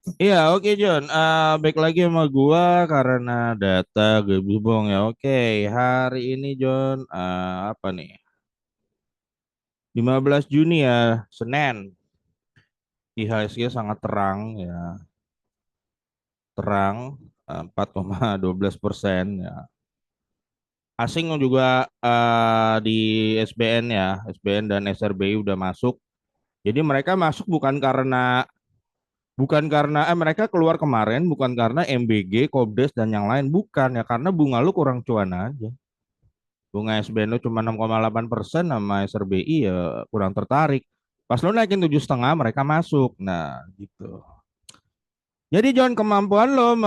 Iya, oke John. Baik lagi sama gua karena data gue bubong ya. Oke, hari ini John, apa nih? 15 Juni ya, Senin. IHSG sangat terang ya, terang 4,12% ya. Asing juga di SBN ya, SBN dan SRBI udah masuk. Jadi mereka masuk bukan karena mereka keluar kemarin bukan karena MBG, Kobdes dan yang lain, bukan ya, karena bunga lu kurang cuan aja. Bunga SBN lu cuma 6,8% sama SRBI ya kurang tertarik. Pas lu naikin 7,5 mereka masuk. Nah, gitu. Jadi jangan kemampuan lo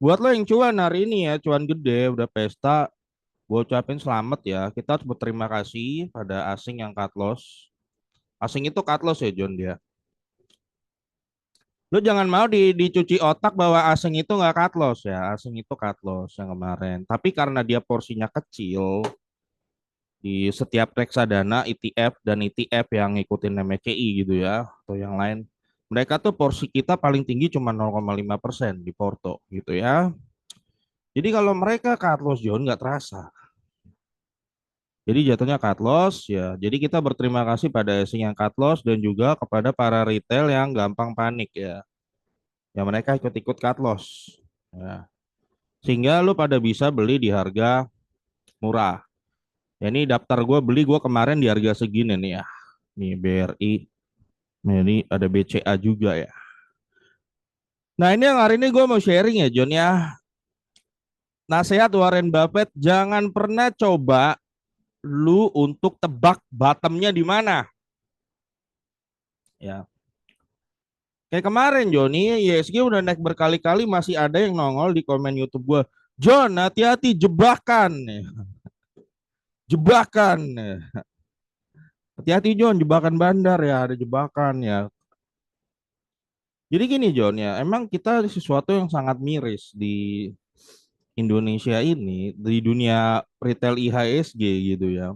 buat lo yang cuan hari ini ya, cuan gede, udah pesta. Gue ucapin selamat ya. Kita harus berterima kasih pada asing yang cut loss. Asing itu cut loss ya John dia. Lu jangan mau dicuci otak bahwa asing itu nggak cut loss ya. Asing itu cut loss yang kemarin. Tapi karena dia porsinya kecil, di setiap reksadana ETF dan ETF yang ngikutin MSCI gitu ya atau yang lain, mereka tuh porsi kita paling tinggi cuma 0,5% di Porto gitu ya. Jadi kalau mereka cut loss John nggak terasa. Jadi jatuhnya cut loss ya. Jadi kita berterima kasih pada asing yang cut loss dan juga kepada para retail yang gampang panik ya. Ya mereka ikut-ikut cut loss. Ya. Sehingga lu pada bisa beli di harga murah. Ya ini daftar gue beli gue kemarin di harga segini nih ya. Nih BRI. Nah, ini ada BCA juga ya. Nah ini yang hari ini gue mau sharing ya John ya. Nasihat Warren Buffett, jangan pernah coba lu untuk tebak bottomnya di mana. Ya. Kayak kemarin John, nih ISG udah naik berkali-kali masih ada yang nongol di komen YouTube gue. John, hati-hati jebakan. Jebakan. Hati-hati John, jebakan bandar ya, ada jebakan ya. Jadi gini John ya, emang kita sesuatu yang sangat miris di Indonesia ini, di dunia retail IHSG gitu ya.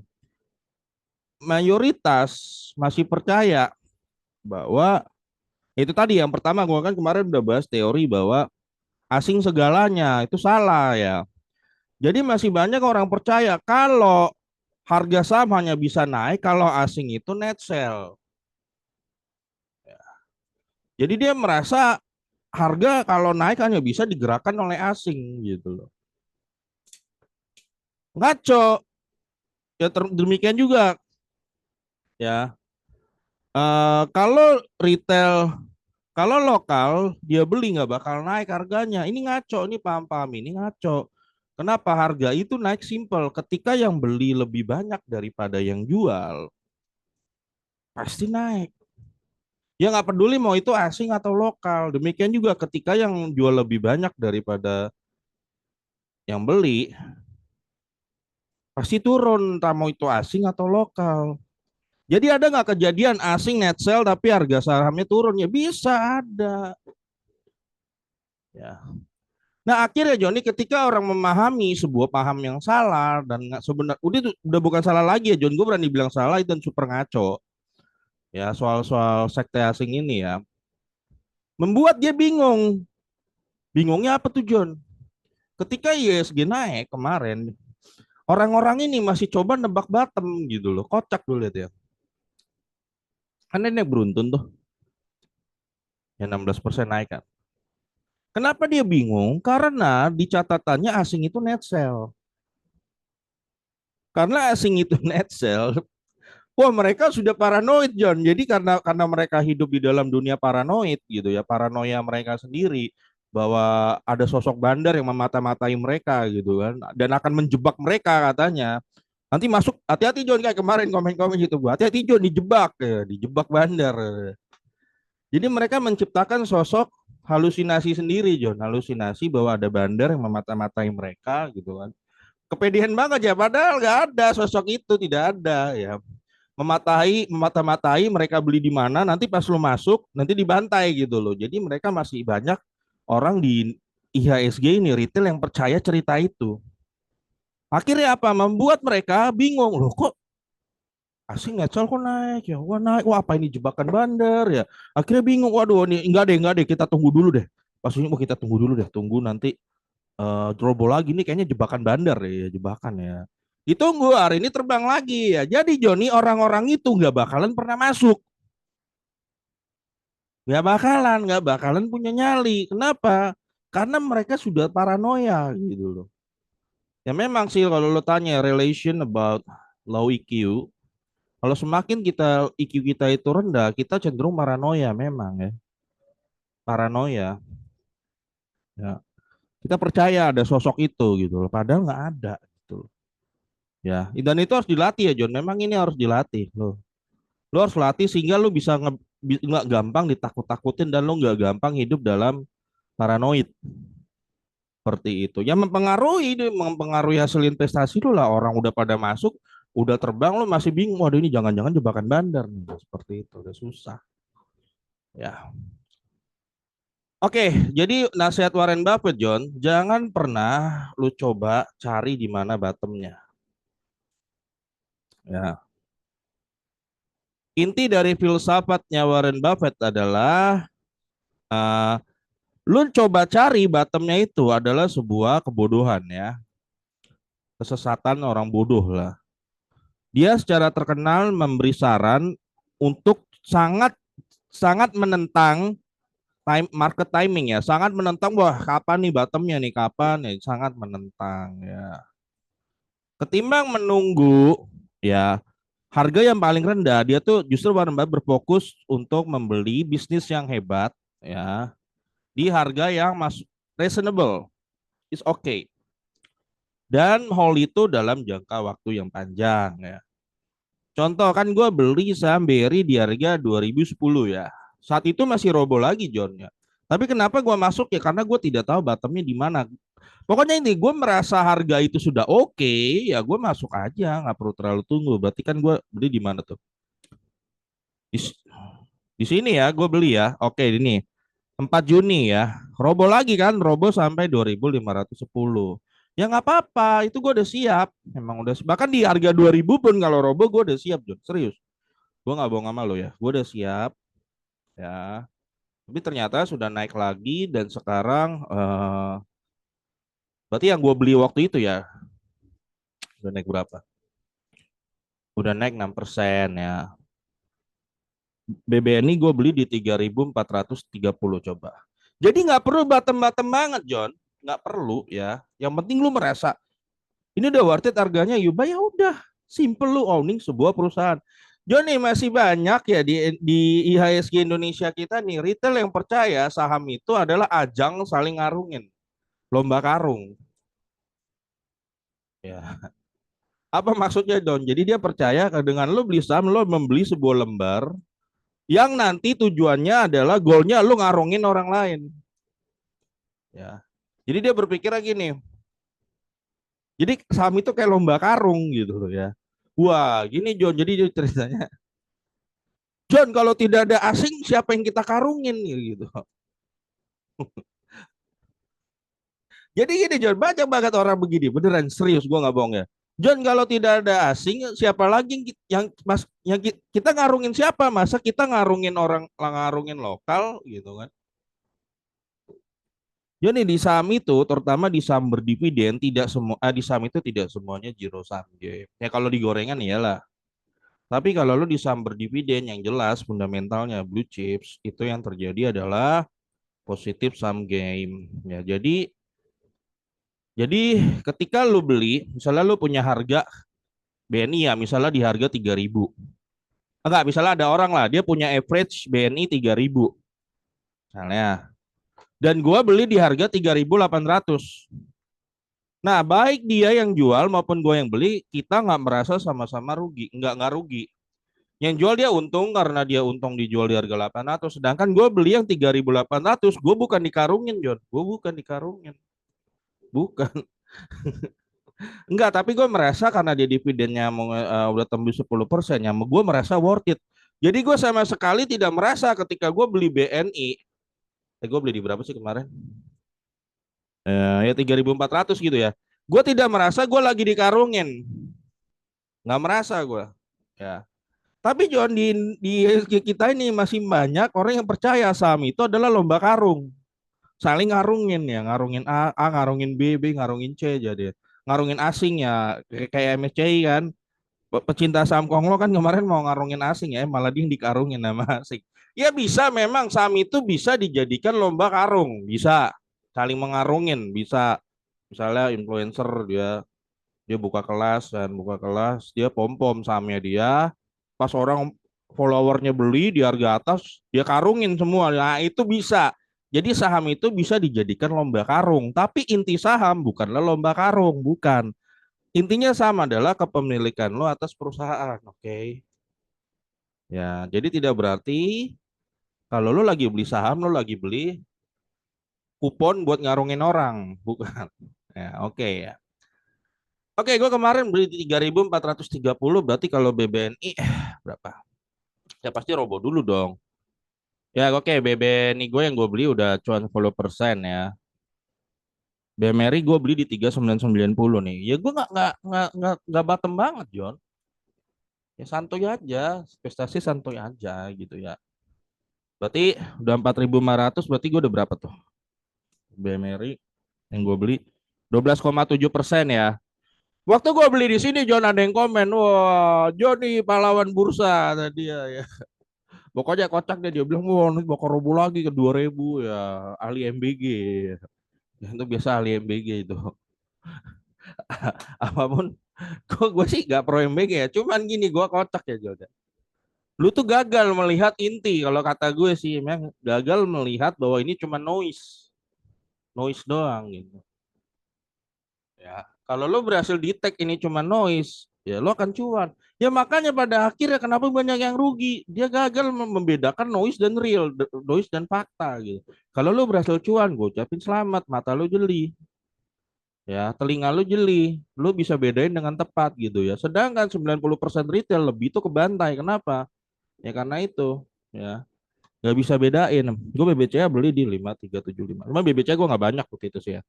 Mayoritas masih percaya bahwa itu tadi yang pertama gua kan kemarin udah bahas teori bahwa asing segalanya itu salah ya. Jadi masih banyak orang percaya kalau harga saham hanya bisa naik kalau asing itu net sell. Jadi dia merasa harga kalau naik hanya bisa digerakkan oleh asing gitu loh. Ngaco. Ya demikian juga ya. Kalau retail, kalau lokal dia beli nggak bakal naik harganya. Ini ngaco, ini paham-paham ini ngaco. Kenapa harga itu naik simple? Ketika yang beli lebih banyak daripada yang jual, pasti naik. Ya nggak peduli mau itu asing atau lokal. Demikian juga ketika yang jual lebih banyak daripada yang beli, pasti turun. Entah mau itu asing atau lokal. Jadi ada nggak kejadian asing net sell tapi harga sahamnya turun? Ya bisa ada. Ya. Nah akhirnya Joni ketika orang memahami sebuah paham yang salah dan nggak sebenarnya udah bukan salah lagi ya John, gue berani bilang salah itu dan super ngaco ya soal-soal sekte asing ini ya, membuat dia bingung. Bingungnya apa tuh John? Ketika ISG naik kemarin, orang-orang ini masih coba nebak bottom gitu loh, kocak dulu lihat ya. Kan ini beruntun tuh, yang 16% naik kan. Kenapa dia bingung? Karena di catatannya asing itu net sell. Karena asing itu net sell, wah mereka sudah paranoid John. Jadi karena mereka hidup di dalam dunia paranoid gitu ya, paranoia mereka sendiri bahwa ada sosok bandar yang memata-matai mereka gitu kan dan akan menjebak mereka katanya. Nanti masuk hati-hati John kayak kemarin komen-komen gitu gua. Hati-hati John dijebak ya, dijebak bandar. Jadi mereka menciptakan sosok halusinasi sendiri John, halusinasi bahwa ada bandar yang memata-matai mereka gitu kan. Kepedean banget ya padahal nggak ada sosok itu, tidak ada ya, memata-matai mereka beli di mana nanti pas lu masuk nanti dibantai gitu loh. Jadi mereka masih banyak orang di IHSG ini retail yang percaya cerita itu. Akhirnya apa? Membuat mereka bingung loh kok asing ngecel kok naik ya, wah naik, wah apa ini jebakan bandar ya. Akhirnya bingung, waduh ini enggak deh, kita tunggu dulu deh. Maksudnya mau kita tunggu dulu deh, tunggu nanti robo lagi nih kayaknya jebakan bandar ya, jebakan ya. Ditunggu hari ini terbang lagi ya. Jadi Joni orang-orang itu nggak bakalan pernah masuk, nggak bakalan punya nyali. Kenapa? Karena mereka sudah paranoia gitu loh. Ya memang sih kalau lo tanya relation about low EQ, kalau semakin kita IQ kita itu rendah, kita cenderung paranoia memang ya. Paranoia. Ya. Kita percaya ada sosok itu gitu loh, padahal nggak ada gitu loh. Ya, dan itu harus dilatih ya John. Memang ini harus dilatih loh. Lo harus latih sehingga lo bisa nggak gampang ditakut-takutin dan lo nggak gampang hidup dalam paranoid seperti itu. Ya mempengaruhi hasil investasi lo lah. Orang udah pada masuk, udah terbang lo masih bingung. Waduh ini jangan-jangan jebakan bandar nih. Seperti itu udah susah. Ya. Oke, jadi nasihat Warren Buffett, John, jangan pernah lu coba cari di mana bottomnya. Ya, inti dari filsafatnya Warren Buffett adalah uh, lu coba cari bottomnya itu adalah sebuah kebodohan ya, kesesatan orang bodoh lah. Dia secara terkenal memberi saran untuk sangat sangat menentang market timing ya, sangat menentang wah kapan nih bottomnya nih kapan ya, sangat menentang ya. Ketimbang menunggu ya harga yang paling rendah, dia tuh justru Warren Buffett berfokus untuk membeli bisnis yang hebat ya di harga yang masuk reasonable, is okay. Dan hold itu dalam jangka waktu yang panjang ya. Contoh kan gue beli saham BRI di harga 2010 ya. Saat itu masih robo lagi John ya. Tapi kenapa gue masuk ya? Karena gue tidak tahu bottomnya di mana. Pokoknya ini gue merasa harga itu sudah oke, ya gue masuk aja, nggak perlu terlalu tunggu. Berarti kan gue beli di mana tuh? Di, di sini ya, gue beli ya. Oke, ini 4 Juni ya. Robo lagi kan, robo sampai 2510. Ya nggak apa-apa, itu gue udah siap. Memang udah, bahkan di harga 2000 pun kalau robo gue udah siap, John. Serius. Gue nggak bohong sama lo ya. Gue udah siap ya. Tapi ternyata sudah naik lagi dan sekarang berarti yang gue beli waktu itu ya udah naik berapa? Udah naik 6% ya. BBNI gue beli di 3.430 coba. Jadi nggak perlu bottom-bottom banget, John. Nggak perlu ya. Yang penting lu merasa ini udah worth it harganya, Yuba ya udah. Simple lu owning sebuah perusahaan. John nih masih banyak ya di IHSG Indonesia kita nih retail yang percaya saham itu adalah ajang saling ngarungin, lomba karung. Ya. Apa maksudnya Don? Jadi dia percaya dengan lo beli saham, lo membeli sebuah lembar yang nanti tujuannya adalah goalnya lu ngarungin orang lain ya. Jadi dia berpikir gini, jadi saham itu kayak lomba karung gitu loh ya. Wah gini John, jadi ceritanya John kalau tidak ada asing siapa yang kita karungin gitu. Jadi gini John, banyak banget orang begini, beneran serius gue nggak bohong ya. John kalau tidak ada asing siapa lagi yang kita ngarungin siapa, masa kita ngarungin orang ngarungin lokal gitu kan. Jadi di saham itu, terutama di saham berdividen, tidak semua di saham itu tidak semuanya zero sum game. Ya kalau di gorengan iyalah. Tapi kalau lu di saham berdividen yang jelas fundamentalnya blue chips, itu yang terjadi adalah positif sum game. Ya, jadi ketika lu beli, misalnya lu punya harga BNI ya, misalnya di harga 3.000. Enggak, misalnya ada orang lah, dia punya average BNI 3.000. Misalnya. Dan gua beli di harga 3.800. Nah, baik dia yang jual maupun gue yang beli, kita nggak merasa sama-sama rugi, nggak rugi. Yang jual dia untung karena dia untung dijual di harga 800, sedangkan gue beli yang 3.800, gue bukan dikarungin, John. Gue bukan dikarungin. Bukan. Enggak, tapi gue merasa karena dia dividennya udah tembus 10%, ya gue merasa worth it. Jadi gue sama sekali tidak merasa ketika gue beli BNI, gue beli di berapa sih kemarin? Ya 3.400 gitu ya. Gue tidak merasa gue lagi dikarungin. Nggak merasa gue. Ya. Tapi John di kita ini masih banyak orang yang percaya saham itu adalah lomba karung. Saling ngarungin ya, ngarungin A ngarungin B ngarungin C jadi ngarungin asing ya kayak MSCI kan. Pecinta saham Konglo kan kemarin mau ngarungin asing ya, malah dia dikarungin nama asing. Ya bisa memang saham itu bisa dijadikan lomba karung, bisa saling mengarungin, bisa misalnya influencer dia dia buka kelas dia pom-pom sahamnya dia, pas orang followernya beli di harga atas dia karungin semua, nah itu bisa. Jadi saham itu bisa dijadikan lomba karung, tapi inti saham bukanlah lomba karung, bukan. Intinya sama adalah kepemilikan lo atas perusahaan, oke? Okay? Ya, jadi tidak berarti kalau lo lagi beli saham, lo lagi beli kupon buat ngarungin orang, bukan? Ya, oke okay, ya. Oke, gue kemarin beli 3.430, berarti kalau BBNI berapa? Ya pasti robo dulu dong. Ya oke, BBNI gue yang gue beli udah cuan 10% ya. BMRI gue beli di 3990 nih. Ya gue nggak bottom banget, John. Ya santuy aja, investasi santuy aja gitu ya. Berarti udah 4.500, berarti gue udah berapa tuh? BMRI yang gue beli 12,7% ya. Waktu gue beli di sini John ada yang komen, wah Johnny pahlawan bursa tadi ya. Pokoknya kocak deh, dia bilang wah ini bakal robo lagi ke 2.000 ya, ahli MBG. Ya, itu biasa ahli MBG itu. Apapun, gue sih gak pro MBG ya. Cuman gini gue kocak ya John. Lu tuh gagal melihat inti, kalau kata gue sih memang gagal melihat bahwa ini cuma noise doang gitu ya. Kalau lo berhasil detect ini cuma noise, ya lo akan cuan. Ya makanya pada akhirnya kenapa banyak yang rugi, dia gagal membedakan noise dan real, noise dan fakta gitu. Kalau lo berhasil cuan, gue ucapin selamat, mata lo jeli ya, telinga lo jeli, lo bisa bedain dengan tepat gitu ya. Sedangkan 90% retail lebih itu kebantai. Kenapa? Ya karena itu ya, nggak bisa bedain. Gue BBCA beli di 5375. Cuma BBCA gue nggak banyak waktu itu sih ya.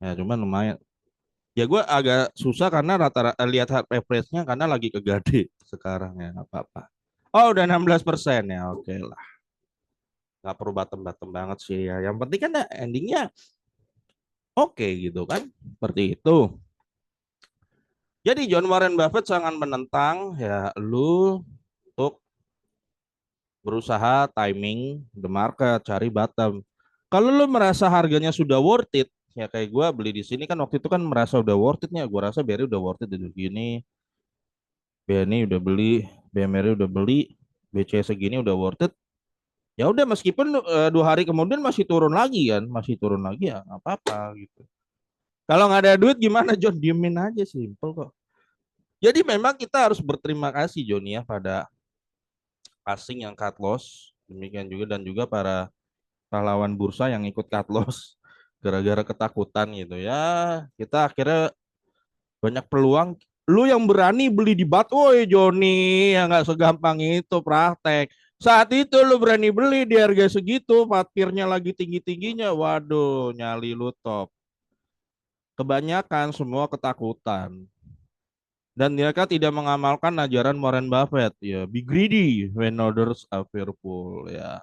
Ya cuman lumayan. Ya gue agak susah karena rata-rata lihat hard average-nya karena lagi kegade sekarang ya, nggak apa-apa. Oh udah 16% ya, oke lah. Nggak perlu bottom-bottom banget sih ya. Yang penting kan ya, endingnya oke gitu kan. Seperti itu. Jadi John Warren Buffett sangat menentang ya lu untuk berusaha timing the market, cari bottom. Kalau lu merasa harganya sudah worth it, ya kayak gue beli di sini kan waktu itu kan merasa udah worth it nya, gue rasa BRI udah worth it dari gini, BNI udah beli, BMRI udah beli, BC segini udah worth it. Ya udah meskipun 2 hari kemudian masih turun lagi kan, masih turun lagi ya nggak apa-apa gitu. Kalau nggak ada duit gimana John? Diemin aja, simple kok. Jadi memang kita harus berterima kasih John ya pada asing yang cut loss, demikian juga dan juga para pahlawan bursa yang ikut cut loss gara-gara ketakutan gitu ya. Kita akhirnya banyak peluang. Lu yang berani beli di bat, woi Joni, ya nggak segampang itu praktek. Saat itu lu berani beli di harga segitu, parkirnya lagi tinggi-tingginya, waduh, nyali lu top. Kebanyakan semua ketakutan. Dan mereka tidak mengamalkan ajaran Warren Buffett, ya, be greedy when others are fearful, ya.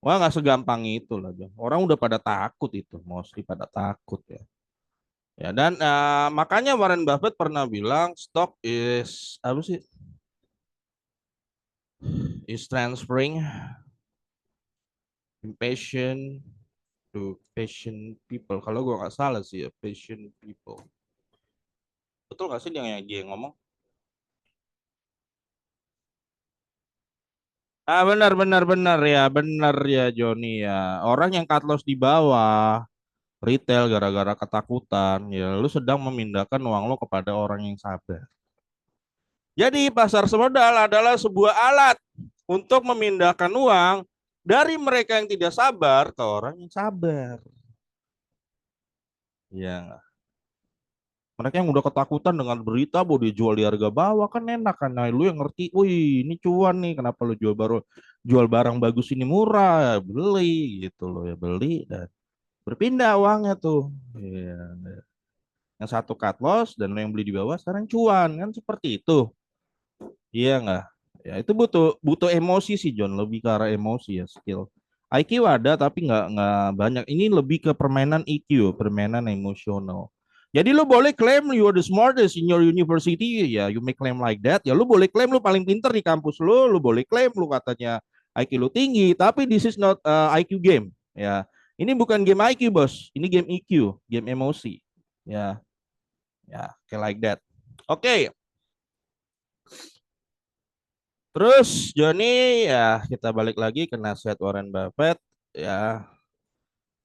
Wah nggak segampang itu lah, John. Orang udah pada takut itu, mostly pada takut ya. Ya dan makanya Warren Buffett pernah bilang stock is apa sih? Is transferring impatient to patient people. Kalau gue nggak salah sih ya, patient people. Betul nggak sih dia yang ngomong? Ah benar benar benar ya, benar ya Joni ya. Orang yang cut loss di bawah retail gara-gara ketakutan, ya lu sedang memindahkan uang lo kepada orang yang sabar. Jadi pasar semodal adalah sebuah alat untuk memindahkan uang dari mereka yang tidak sabar ke orang yang sabar. Ya, mereka yang udah ketakutan dengan berita bahwa dijual di harga bawah kan enak kan. Nah, lu yang ngerti, wih ini cuan nih, kenapa lu jual barang bagus ini murah, ya beli gitu loh ya beli dan berpindah uangnya tuh. Ya, Yang satu cut loss dan lo yang beli di bawah sekarang cuan kan seperti itu. Iya nggak? Ya itu butuh butuh emosi sih John, lebih ke arah emosi ya skill. IQ ada tapi nggak banyak. Ini lebih ke permainan EQ, permainan emosional. Jadi lu boleh klaim you are the smartest in your university, ya you may claim like that. Ya lu boleh klaim lu paling pinter di kampus lu boleh klaim lu katanya IQ lu tinggi, tapi this is not IQ game. Ya, ini bukan game IQ bos, ini game EQ, game emosi. Ya, ya, kayak like that. Oke. Terus Joni ya kita balik lagi ke nasihat Warren Buffett ya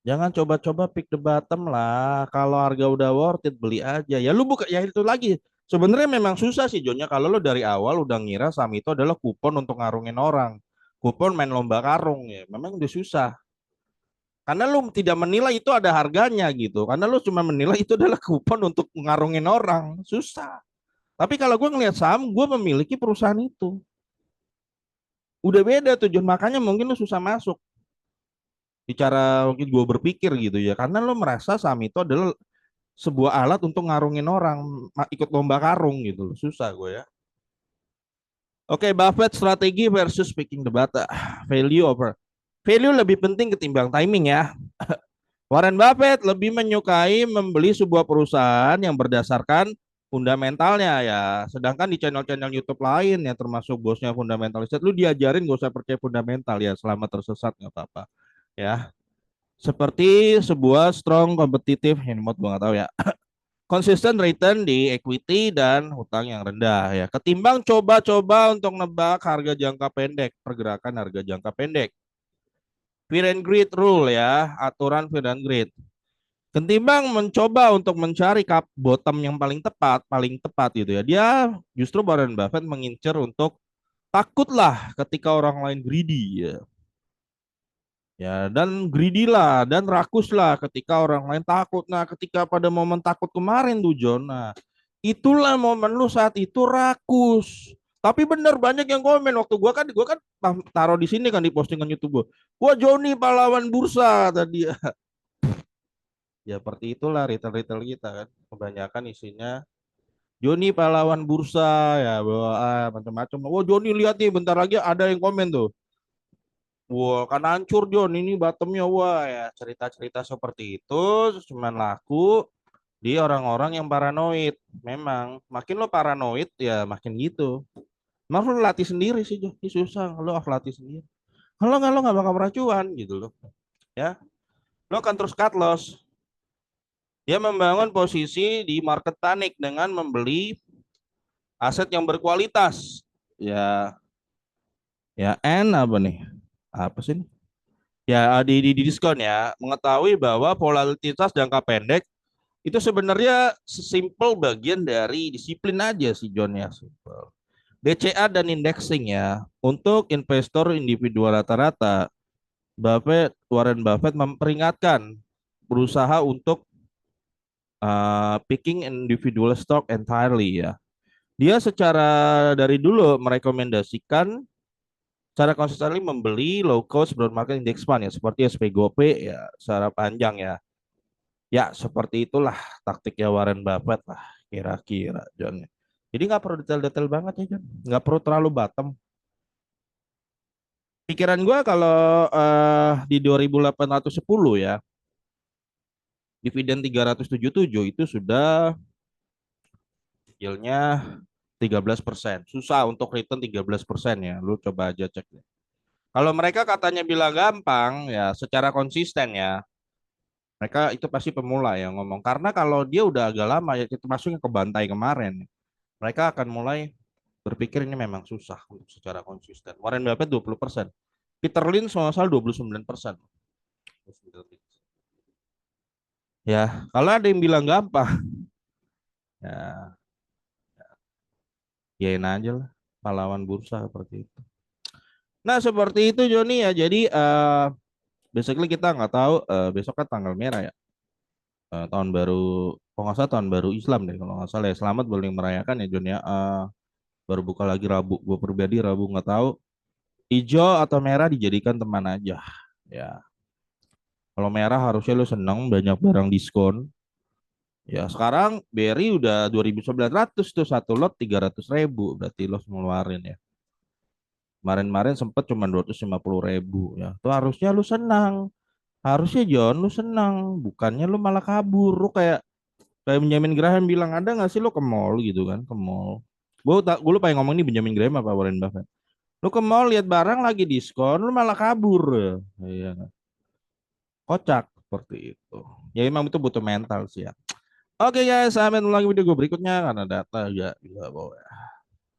jangan coba-coba pick the bottom lah kalau harga udah worth it beli aja ya lu buka ya itu lagi sebenarnya memang susah sih Jonnya kalau lu dari awal udah ngira saham itu adalah kupon untuk ngarungin orang kupon main lomba karung ya memang udah susah karena lu tidak menilai itu ada harganya gitu karena lu cuma menilai itu adalah kupon untuk ngarungin orang susah tapi kalau gue ngelihat saham gue memiliki perusahaan itu udah beda tujuan makanya mungkin lu susah masuk bicara mungkin gue berpikir gitu ya karena lo merasa saham itu adalah sebuah alat untuk ngarungin orang ikut lomba karung gitu loh susah gue ya oke Buffett strategi versus picking the bata value over value lebih penting ketimbang timing ya Warren Buffett lebih menyukai membeli sebuah perusahaan yang berdasarkan fundamentalnya ya sedangkan di channel-channel YouTube lain ya termasuk bosnya fundamentalis lu diajarin gak usah percaya fundamental ya selama tersesat nggak apa-apa ya seperti sebuah strong kompetitif ini mod gua nggak tahu ya consistent return di equity dan hutang yang rendah ya ketimbang coba-coba untuk nebak harga jangka pendek pergerakan harga jangka pendek fear and greed rule ya aturan fear and greed ketimbang mencoba untuk mencari bottom yang paling tepat gitu ya dia justru Warren Buffett mengincar untuk takutlah ketika orang lain greedy ya ya, dan greedy lah, dan rakus lah ketika orang lain takut. Nah, ketika pada momen takut kemarin tuh John, nah itulah momen lu saat itu rakus. Tapi bener banyak yang komen waktu gua kan taruh di sini kan di postingan YouTube gua. Gua Joni pahlawan bursa tadi. Ya seperti itulah retail-retail kita kan. Kebanyakan isinya Joni pahlawan bursa ya bawa macam-macam. Wah Joni lihat nih bentar lagi ada yang komen tuh. Wah, kan hancur John ini bottomnya wah ya cerita-cerita seperti itu cuman laku di orang-orang yang paranoid. Memang makin lo paranoid ya makin gitu. Emang lo latih sendiri sih John. Ini susah lo harus latih sendiri. Kalau nggak lo nggak bakal peracuan gitu loh. Ya, lo kan terus cut loss. Dia membangun posisi di market panic dengan membeli aset yang berkualitas. Ya, ya N apa nih? Apa sih? Ya di diskon ya mengetahui bahwa volatilitas jangka pendek itu sebenarnya sesimpel bagian dari disiplin aja sih John ya simple. DCA dan indexing ya untuk investor individual rata-rata Warren Buffett memperingatkan berusaha untuk picking individual stock entirely ya dia secara dari dulu merekomendasikan cara konsisten membeli low cost broad market index fund ya seperti SPGOP ya secara panjang ya. Ya seperti itulah taktiknya Warren Buffett lah kira-kira John. Jadi nggak perlu detail-detail banget ya John. Nggak perlu terlalu bottom. Pikiran gue kalau di 2810 ya dividen 377 itu sudah yieldnya 13%. Susah untuk return 13% ya. Lu coba aja cek deh. Kalau mereka katanya bilang gampang ya secara konsisten ya mereka itu pasti pemula ya ngomong karena kalau dia udah agak lama ya itu masuknya ke bantai kemarin mereka akan mulai berpikir ini memang susah untuk secara konsisten Warren Buffett 20% Peter Lynch kalau salah 29% ya kalau ada yang bilang gampang ya yain aja lah pahlawan bursa seperti itu nah seperti itu Joni ya jadi basically kita nggak tahu besok kan tanggal merah ya tahun baru kalau nggak salah tahun baru Islam deh kalau nggak salah ya selamat boleh merayakan ya Jon ya baru buka lagi Rabu gue pribadi Rabu nggak tahu hijau atau merah dijadikan teman aja ya kalau merah harusnya lu seneng banyak barang diskon Ya sekarang BRI udah 2.900 tuh satu lot 300.000 berarti lo ngeluarin ya. Kemarin-kemarin sempet cuma 250.000 ya. Tuh harusnya lu senang. Harusnya John lu senang. Bukannya lu malah kabur. Lu kayak kayak Benjamin Graham bilang ada nggak sih lu ke mall gitu kan ke mall. Gue lupa yang ngomong ini Benjamin Graham apa Warren Buffett. Lu ke mall lihat barang lagi diskon, lu malah kabur. Iya, kocak seperti itu. Ya emang itu butuh mental sih ya. Oke guys, sampai ketemu lagi video gue berikutnya karena data ya gila bawa.